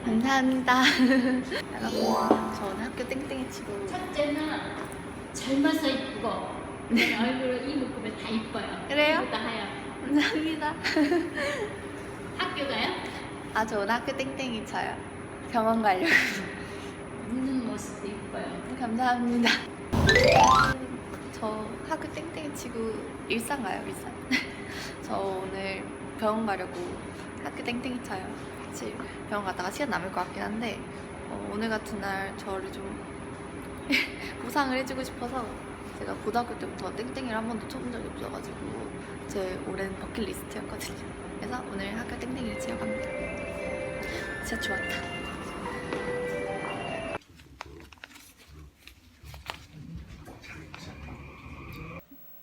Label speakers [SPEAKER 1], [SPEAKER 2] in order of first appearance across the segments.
[SPEAKER 1] 감사합니다. 여러분, 저 오늘 학교 땡땡이 치고.
[SPEAKER 2] 첫째는 젊어서 이쁘고 얼굴 이 묶으면 다 이뻐요.
[SPEAKER 1] 그래요?
[SPEAKER 2] 다 하여.
[SPEAKER 1] 감사합니다.
[SPEAKER 2] 학교 가요?
[SPEAKER 1] 아, 저 오늘 학교 땡땡이 쳐요. 병원 가려고.
[SPEAKER 2] 웃는 모습도 이뻐요.
[SPEAKER 1] 감사합니다. 저 학교 땡땡이 치고 일산 가요, 일산. 저 오늘 병원 가려고 학교 땡땡이 쳐요. 사실 병원 갔다가 시간 남을 것 같긴 한데 오늘 같은 날 저를 좀 보상을 해주고 싶어서 제가 고등학교 때부터 땡땡이를 한 번도 쳐본 적이 없어가지고 제 오랜 버킷리스트였거든요. 그래서 오늘 학교 땡땡이를 치러 갑니다. 진짜 좋았다.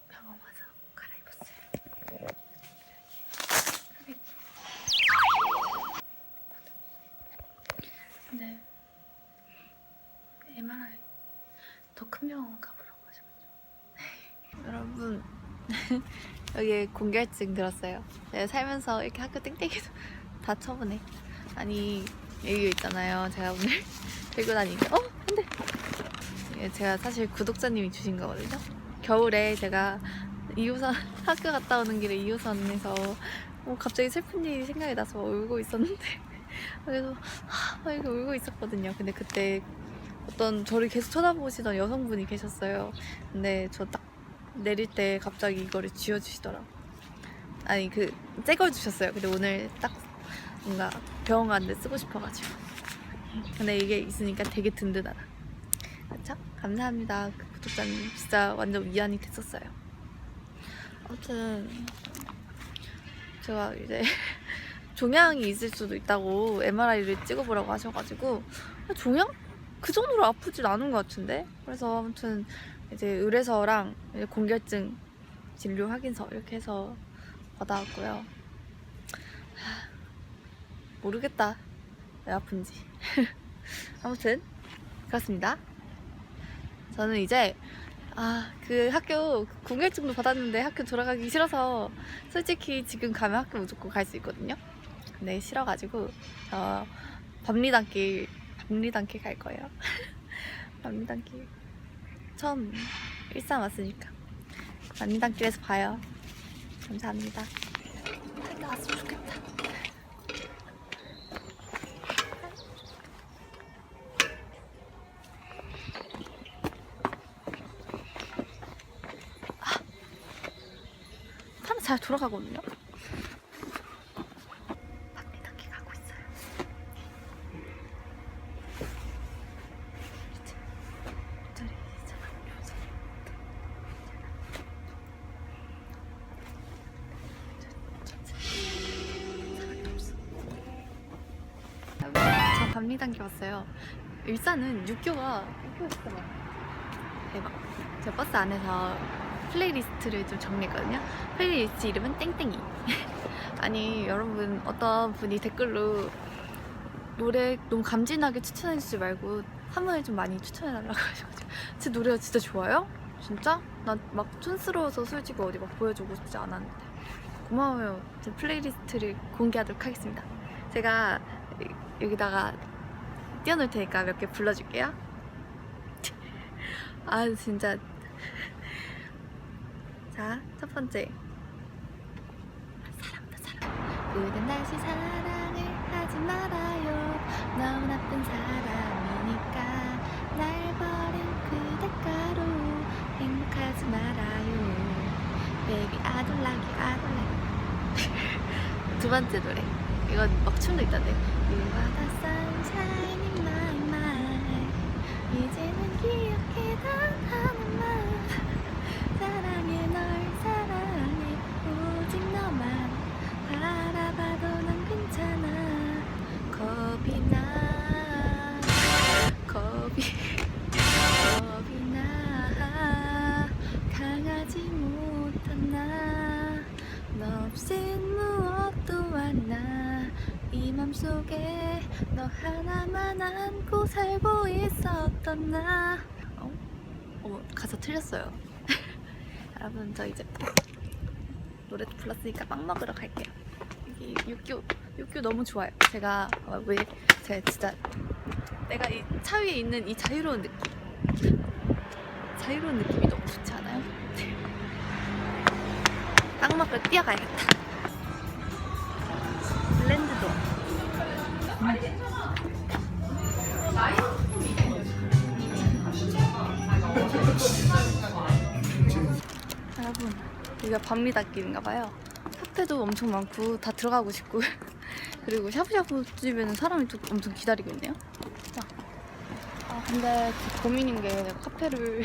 [SPEAKER 1] 병원 와서 갈아입었어요. 근데 MRI 더 큰 병원 가보라고 하셔가지고 여러분 여기 공결증 들었어요. 내가 살면서 이렇게 학교 땡땡이도 다 쳐보네. 아니 여기 있잖아요. 제가 오늘 들고 다니는 안돼. 제가 사실 구독자님이 주신 거거든요. 겨울에 제가 2호선 학교 갔다 오는 길에 2호선에서 갑자기 슬픈 일이 생각이 나서 울고 있었는데 그래서 막 이렇게 울고 있었거든요. 근데 그때 어떤 저를 계속 쳐다보시던 여성분이 계셨어요. 근데 저 딱 내릴 때 갑자기 이거를 쥐어주시더라고요. 아니 새 걸 주셨어요. 근데 오늘 딱 뭔가 병원 가는데 쓰고 싶어가지고. 근데 이게 있으니까 되게 든든하다. 그쵸? 감사합니다. 그 구독자님 진짜 완전 위안이 됐었어요. 아무튼 제가 이제 종양이 있을 수도 있다고 MRI를 찍어보라고 하셔가지고 종양? 그 정도로 아프진 않은 것 같은데? 그래서 아무튼 이제 의뢰서랑 이제 공결증 진료 확인서 이렇게 해서 받아왔고요. 모르겠다 왜 아픈지. 아무튼 그렇습니다. 저는 이제 그 학교 공결증도 받았는데 학교 돌아가기 싫어서 솔직히 지금 가면 학교 무조건 갈 수 있거든요. 근데 싫어가지고 밤리단길 갈 거예요. 밤리단길 처음 일산 왔으니까 밤리단길에서 봐요. 감사합니다. 잘 나왔으면 좋겠다. 차는 잘 돌아가거든요. 밤리단길 가고 있어요. 저 밤리단길 왔어요. 일산은 육교가 진짜 많아. 대박. 제가 버스 안에서 플레이리스트를 좀 정리했거든요. 플레이리스트 이름은 땡땡이. 아니 여러분 어떤 분이 댓글로 노래 너무 감진하게 추천해주지 말고 한 번에 좀 많이 추천해달라고 하셔가지고 제 노래가 진짜 좋아요? 진짜? 나 막 촌스러워서 솔직히 어디 막 보여주고 싶지 않았는데 고마워요. 제 플레이리스트를 공개하도록 하겠습니다. 제가 여기다가 띄워놓을 테니까 몇 개 불러줄게요. 진짜. 자, 첫 번째 사랑다 사랑. 그댄 다시 사랑을 하지 말아요. 너무 나쁜 사람이니까 날 버린 그 대가로 행복하지 말아요. Baby I don't like you, I don't like you. 두 번째 노래 이건 막 춤도 있던데. You are the sunshine in my mind. 이제는 기억해 단 하나만. 사랑해 널 사랑해 오직 너만 바라봐도 난 괜찮아. 겁이 나 강하지 못한 나 너 없인 무엇도 안나. 이 맘속에 너 하나만 안고 살고 있었던 나. 가사 틀렸어요. 여러분 저 이제 노래 불렀으니까 빵 먹으러 갈게요. 여기 육교 뷰 너무 좋아요. 제가 제가 진짜 내가 이 차 위에 있는 이 자유로운 느낌이 너무 좋지 않아요? 땅막을 뛰어가야겠다. 블렌드도. 여러분, 여기가 밤미닫길인가봐요. 카페도 엄청 많고 다 들어가고 싶고 그리고 샤브샤브 집에는 사람이 또 엄청 기다리고 있네요. 근데 고민인 게 카페를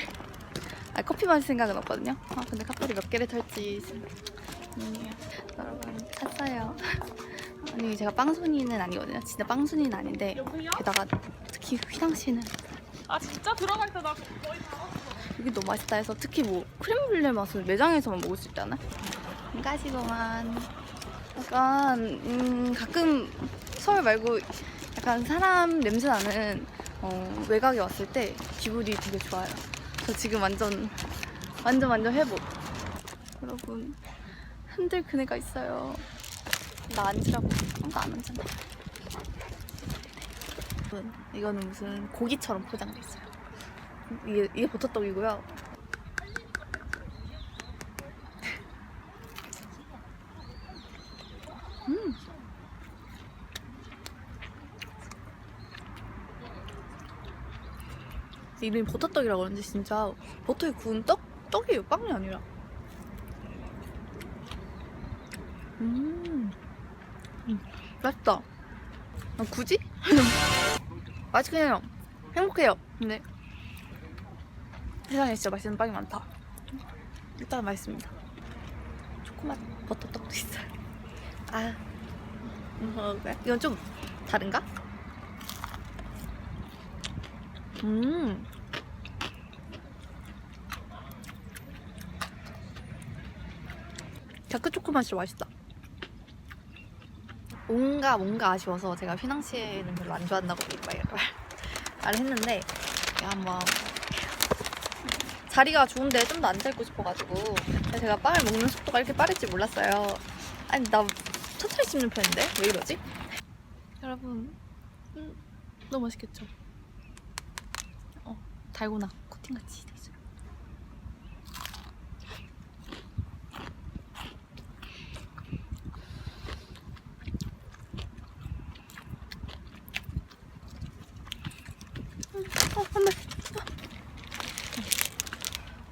[SPEAKER 1] 커피 마실 생각은 없거든요. 근데 카페를 몇 개를 털지 여러분 샀어요. 아니 제가 빵순이는 아니거든요. 진짜 빵순이는 아닌데 게다가 특히 휘낭시에는
[SPEAKER 3] 진짜 들어갈 때 나 거의 다 왔어.
[SPEAKER 1] 이게 너무 맛있다 해서 특히 뭐 크렘블레 맛을 매장에서만 먹을 수 있잖아. 가시고만 약간 가끔 서울 말고 약간 사람 냄새 나는 외곽에 왔을 때 기분이 되게 좋아요. 저 지금 완전 회복. 여러분 흔들 그네가 있어요. 나 앉으라고 아무도 안 앉잖아. 여러분 이거는 무슨 고기처럼 포장돼 있어요. 이게 버터떡이고요. 이름이 버터떡이라고 그러는데 진짜 버터에 구운 떡이에요. 빵이 아니라. 맛있다. 굳이? 맛있긴 해요. 행복해요. 근데 세상에 진짜 맛있는 빵이 많다. 일단 맛있습니다. 초코맛 버터떡도 있어요. 이건 좀 다른가? 다크 초코 맛이 맛있다. 뭔가 아쉬워서 제가 휘낭시에는 별로 안 좋아한다고 말을 했는데 한번 자리가 좋은데 좀 더 앉아있고 싶어가지고 제가 빵을 먹는 속도가 이렇게 빠를지 몰랐어요. 아니 나 천천히 씹는 편인데 왜 이러지? 여러분 너무 맛있겠죠? 달고나 코팅같이 돼 있어요. 안돼.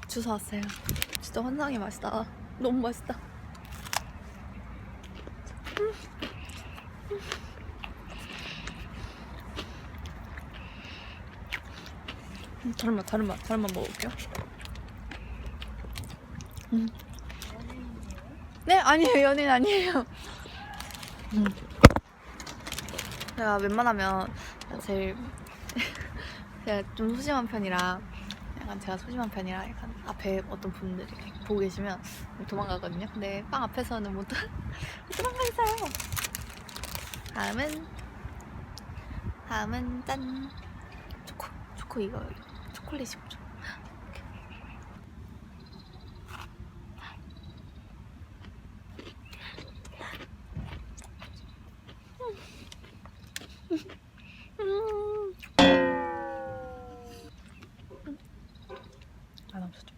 [SPEAKER 1] 주워 왔어요. 진짜 환상의 맛이다. 너무 맛있다. 다른 맛 먹어볼게요. 네, 아니에요. 연예인 아니에요. 제가 웬만하면 제일 제가 좀 소심한 편이라 약간 앞에 어떤 분들이 보고 계시면 도망가거든요. 근데 빵 앞에서는 못 도망가 있어요. 다음은 짠! 초코 이거 초콜릿이죠. 남수죠.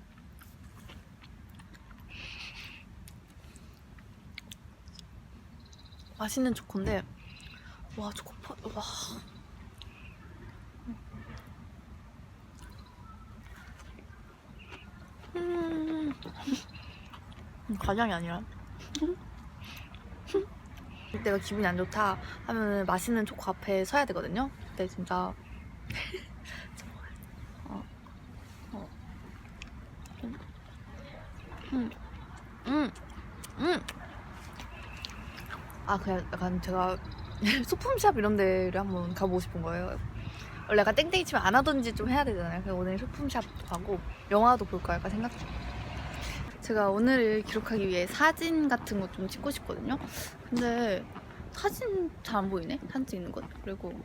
[SPEAKER 1] 맛있는 초코인데 와 초코파 와. 과장이 아니라 내가 기분이 안 좋다 하면 맛있는 초코 앞에 서야 되거든요. 근데 진짜 그냥 약간 제가 소품샵 이런 데를 한번 가보고 싶은 거예요. 원래 약간 땡땡이 치면 안 하던지 좀 해야 되잖아요. 그래서 오늘 소품샵도 가고 영화도 볼까 약간 생각 중. 제가 오늘을 기록하기 위해 사진 같은 거 좀 찍고 싶거든요. 근데 사진 잘 안 보이네. 사진 찍는 것. 그리고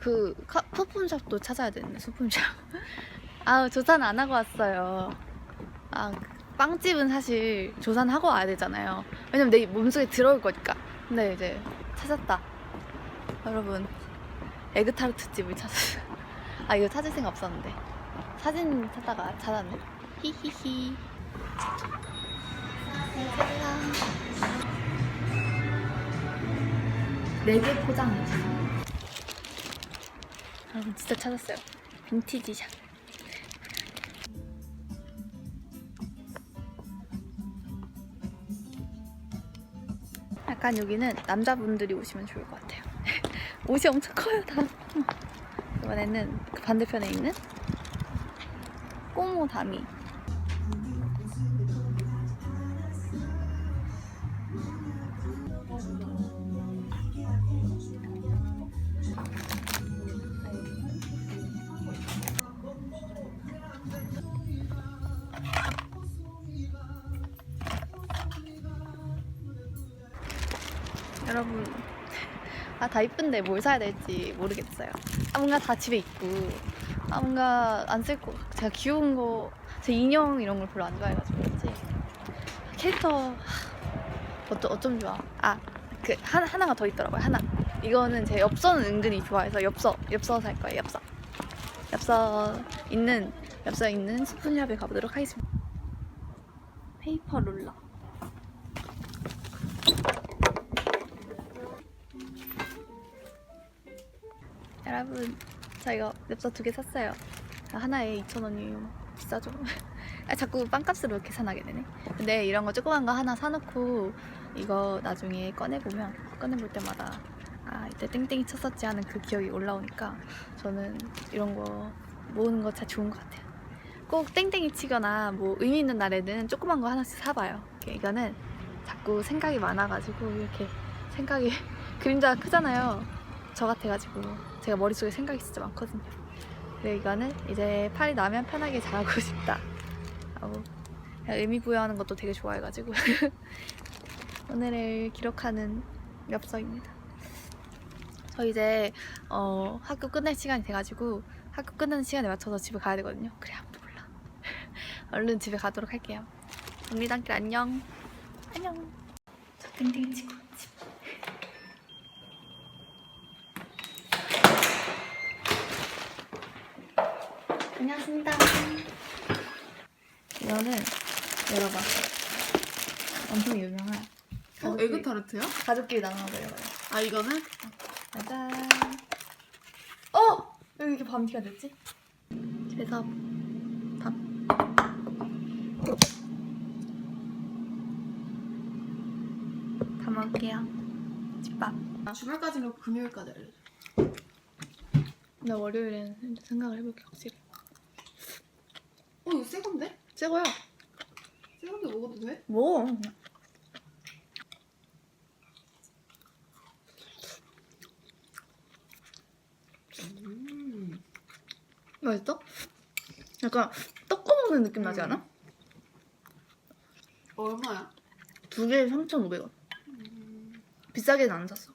[SPEAKER 1] 그 소품샵도 찾아야 되는데 소품샵. 조사는 안 하고 왔어요. 빵집은 사실 조사는 하고 와야 되잖아요. 왜냐면 내 몸속에 들어올 거니까. 근데 이제 찾았다. 여러분, 에그타르트 집을 찾았어요. 아, 이거 찾을 생각 없었는데. 사진 찾다가 찾았네. 히히히. 네 개 포장. 여러분, 진짜 찾았어요. 빈티지 샵. 약간 여기는 남자분들이 오시면 좋을 것 같아요. 옷이 엄청 커요, 다. 이번에는 그 반대편에 있는 꼬모 다미. 여러분, 다 이쁜데 뭘 사야 될지 모르겠어요. 뭔가 다 집에 있고, 뭔가 안 쓸 거, 제가 귀여운 거, 제 인형 이런 걸 별로 안 좋아해가지고 그런지 캐릭터 어쩜 좋아. 하나가 더 있더라고요. 하나. 이거는 제 엽서는 은근히 좋아해서 엽서 살 거예요. 엽서 있는 스푼샵에 가보도록 하겠습니다. 페이퍼 롤러. 여러분, 저 이거 엽서 2개 샀어요. 하나에 2,000원이에요. 비싸죠? 자꾸 빵값으로 계산하게 되네. 근데 이런 거 조그만 거 하나 사놓고 이거 나중에 꺼내볼 때마다 이때 땡땡이 쳤었지 하는 그 기억이 올라오니까 저는 이런 거 모으는 거 진짜 좋은 것 같아요. 꼭 땡땡이 치거나 뭐 의미 있는 날에는 조그만 거 하나씩 사봐요. 이거는 자꾸 생각이 많아가지고 이렇게 생각이 그림자가 크잖아요. 저 같아가지고 제가 머릿속에 생각이 진짜 많거든요. 그리고 이거는 이제 팔이 나면 편하게 자고 싶다 하고 의미 부여하는 것도 되게 좋아해가지고 오늘을 기록하는 엽서입니다. 저 이제 학교 끝낼 시간이 돼가지고 학교 끝나는 시간에 맞춰서 집에 가야 되거든요. 그래, 아무도 몰라. 얼른 집에 가도록 할게요. 정리단길 안녕. 저 땡땡이 치고 집. 안녕하십니다. 이거는 열어봐. 엄청 유명한
[SPEAKER 3] 에그타르트야?
[SPEAKER 1] 가족끼리 나눠 먹어요.
[SPEAKER 3] 이거는?
[SPEAKER 1] 짜잔. 여기 이렇게 밤티가 됐지? 그래서 밥. 다 먹을게요. 집밥.
[SPEAKER 3] 주말까지인가 금요일까지 알려줘.
[SPEAKER 1] 나 월요일에는 생각을 해볼게, 확실히.
[SPEAKER 3] 이거 새 건데?
[SPEAKER 1] 새 거야.
[SPEAKER 3] 새 건데 먹어도 돼?
[SPEAKER 1] 뭐? 맛있어? 약간 떡 꺼먹는 느낌 나지 않아?
[SPEAKER 3] 얼마야?
[SPEAKER 1] 2개에 3,500원. 비싸게는 안 샀어.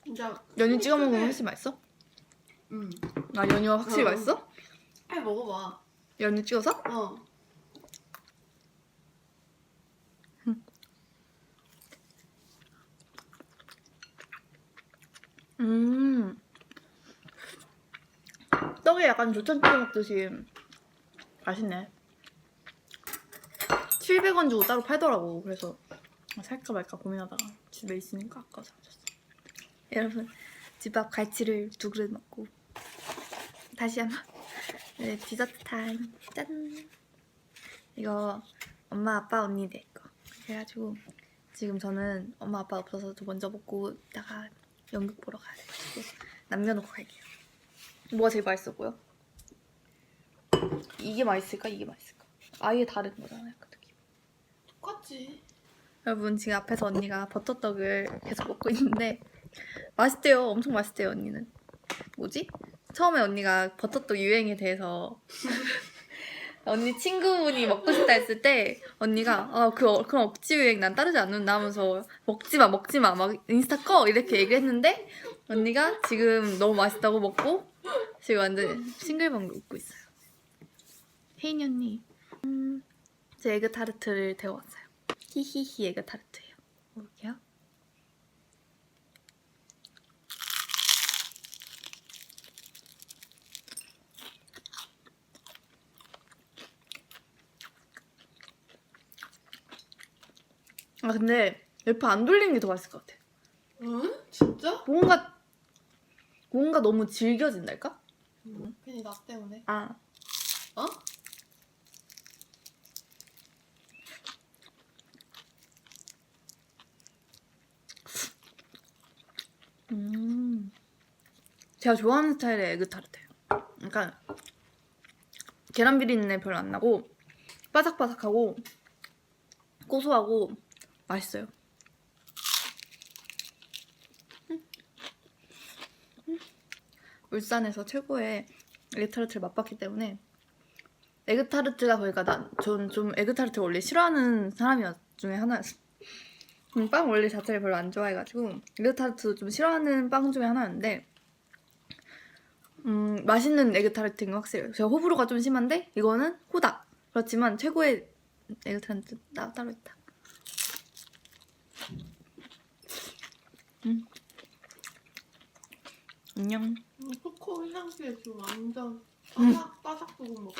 [SPEAKER 3] 진짜
[SPEAKER 1] 연유 찍어 먹으면 훨씬 맛있어? 연유가 확실히 맛있어?
[SPEAKER 3] 먹어봐.
[SPEAKER 1] 연유 찍어서? 떡에 약간 조청 찍어 먹듯이 맛있네. 700원 주고 따로 팔더라고. 그래서 살까 말까 고민하다가 집에 있으니까 아까워서 안 샀어. 여러분, 집밥 갈치를 2그릇 먹고 다시 한번 디저트 타임. 짠! 이거 엄마, 아빠, 언니들 거. 그래가지고 지금 저는 엄마, 아빠 없어서 먼저 먹고 이따가 연극 보러 가야 돼가지고 남겨놓고 갈게요. 뭐가 제일 맛있어 보여? 이게 맛있을까? 이게 맛있을까? 아예 다른 거잖아요, 그 느낌.
[SPEAKER 3] 똑같지.
[SPEAKER 1] 여러분, 지금 앞에서 언니가 버터떡을 계속 먹고 있는데 맛있대요. 엄청 맛있대요, 언니는. 뭐지? 처음에 언니가 버터떡 유행에 대해서 언니 친구분이 먹고 싶다 했을 때 언니가 그런 억지 유행 난 따르지 않는다 하면서 먹지마 막 인스타 꺼 이렇게 얘기했는데 언니가 지금 너무 맛있다고 먹고 지금 완전 싱글벙글 웃고 있어요. 혜인이 언니, 제 에그타르트를 데워왔어요. 히히히 에그타르트예요. 먹을게요. 아 근데 F 안 돌리는 게 더 맛있을 것 같아.
[SPEAKER 3] 응? 진짜?
[SPEAKER 1] 뭔가 너무 질겨진달까?
[SPEAKER 3] 괜히 나 때문에.
[SPEAKER 1] 아.
[SPEAKER 3] 어?
[SPEAKER 1] 제가 좋아하는 스타일의 에그타르트예요. 그러니까 계란 비린내 별로 안 나고 바삭바삭하고 고소하고 맛있어요. 울산에서 최고의 에그타르트를 맛봤기 때문에 에그타르트가 그러니까 전 좀 에그타르트 원래 싫어하는 사람이 중에 하나였어. 빵 원래 자체를 별로 안 좋아해가지고 에그타르트도 좀 싫어하는 빵 중에 하나였는데 맛있는 에그타르트인 거 확실해요. 제가 호불호가 좀 심한데 이거는 호다. 그렇지만 최고의 에그타르트 따로 있다. 안녕.
[SPEAKER 3] 초코 향기에 지금 완전 따삭 소금 먹.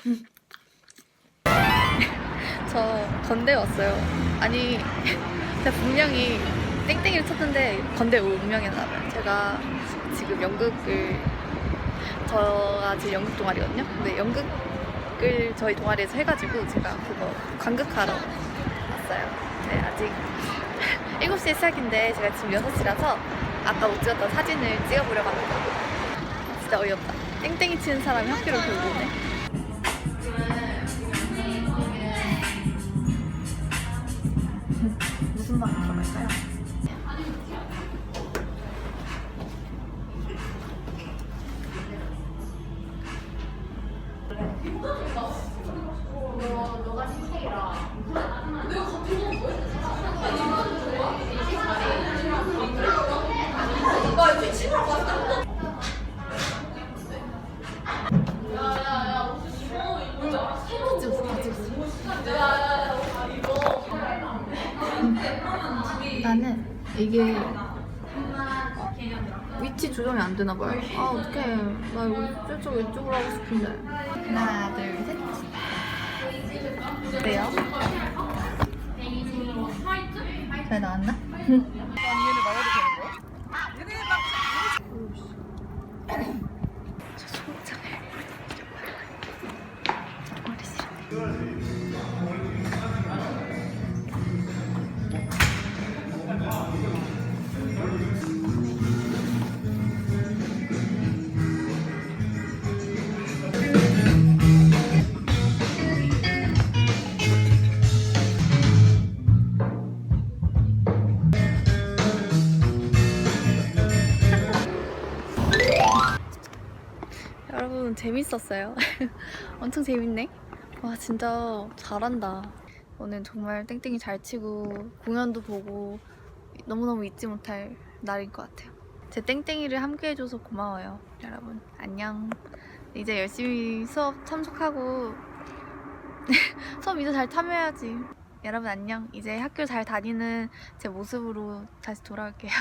[SPEAKER 1] 저 건대 왔어요. 아니 제가 분명히 땡땡이를 쳤는데 건대 운명이었나봐요. 제가 지금 저가 지금 연극 동아리거든요. 근데 연극을 저희 동아리에서 해가지고 제가 그거 관극하러 왔어요. 네, 아직 7시에 시작인데 제가 지금 6시라서 아까 못 찍었던 사진을 찍어보려고 합니다. 진짜 어이없다. 땡땡이 치는 사람이 학교를 돌고 오네. 무슨 방 들어갈까요? 나는 이게 위치 조정이 안 되나 봐요. 아 어떡해. 나 이거 저쪽 왼쪽으로 하고 싶은데. 하나 둘 셋. 어때요? 잘 나왔나? 저 소장을 머리 싫어. 여러분 재밌었어요. 엄청 재밌네. 와 진짜 잘한다. 오늘 정말 땡땡이 잘 치고 공연도 보고 너무너무 잊지 못할 날인 것 같아요. 제 땡땡이를 함께 해줘서 고마워요. 여러분 안녕. 이제 열심히 수업 참석하고 수업 이제 잘 참여해야지. 여러분 안녕. 이제 학교 잘 다니는 제 모습으로 다시 돌아올게요.